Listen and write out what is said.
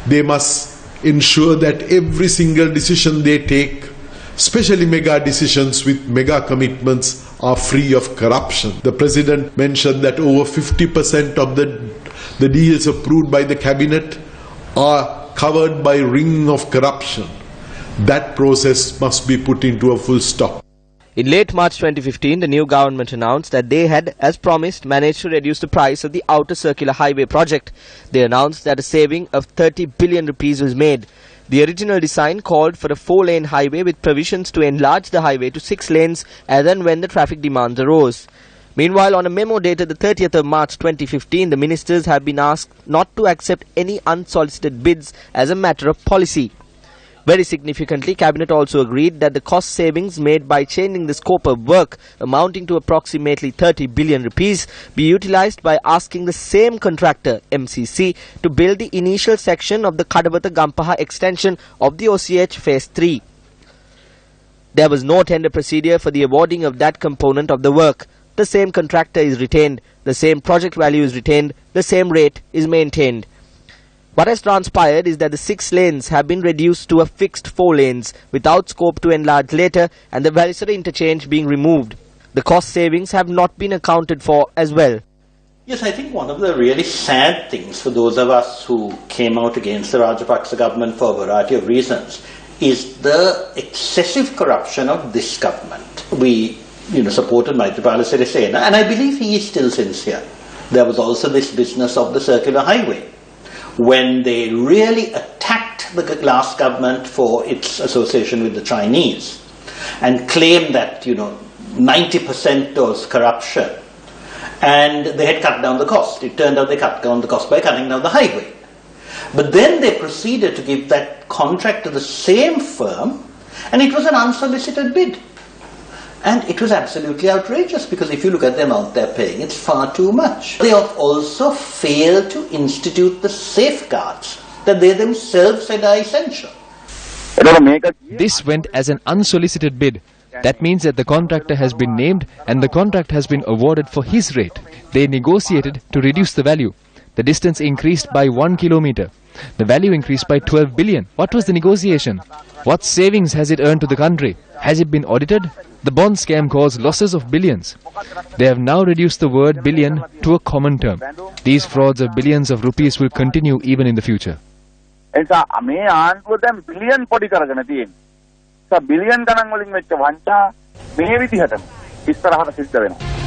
They must ensure that every single decision they take, especially mega decisions with mega commitments, are free of corruption. The President mentioned that over 50% of the deals approved by the Cabinet are covered by ring of corruption. That process must be put into a full stop. In late March 2015, the new government announced that they had, as promised, managed to reduce the price of the Outer Circular Highway project. They announced that a saving of 30 billion rupees was made. The original design called for a 4-lane highway with provisions to enlarge the highway to 6 lanes as and when the traffic demands arose. Meanwhile, on a memo dated the 30th of March 2015, the ministers have been asked not to accept any unsolicited bids as a matter of policy. Very significantly, Cabinet also agreed that the cost savings made by changing the scope of work, amounting to approximately 30 billion rupees, be utilized by asking the same contractor, MCC, to build the initial section of the Kadawatha-Gampaha extension of the OCH Phase 3. There was no tender procedure for the awarding of that component of the work. The same contractor is retained, the same project value is retained, the same rate is maintained. What has transpired is that the 6 lanes have been reduced to a fixed 4 lanes without scope to enlarge later, and the Valisara interchange being removed. The cost savings have not been accounted for as well. Yes, I think one of the really sad things for those of us who came out against the Rajapaksa government for a variety of reasons is the excessive corruption of this government. We supported Maithripala Sirisena, and I believe he is still sincere. There was also this business of the circular highway, when they really attacked the last government for its association with the Chinese and claimed that 90% was corruption, and they had cut down the cost. It turned out they cut down the cost by cutting down the highway. But then they proceeded to give that contract to the same firm, and it was an unsolicited bid. And it was absolutely outrageous, because if you look at the amount they're paying, it's far too much. They have also failed to institute the safeguards that they themselves said are essential. This went as an unsolicited bid. That means that the contractor has been named and the contract has been awarded for his rate. They negotiated to reduce the value. The distance increased by 1 kilometer. The value increased by 12 billion. What was the negotiation? What savings has it earned to the country? Has it been audited? The bond scam caused losses of billions. They have now reduced the word billion to a common term. These frauds of billions of rupees will continue even in the future. billion ගණන් වලින් වෙච්ච වංචා මේ විදිහටම ඉස්සරහට සිද්ධ වෙනවා.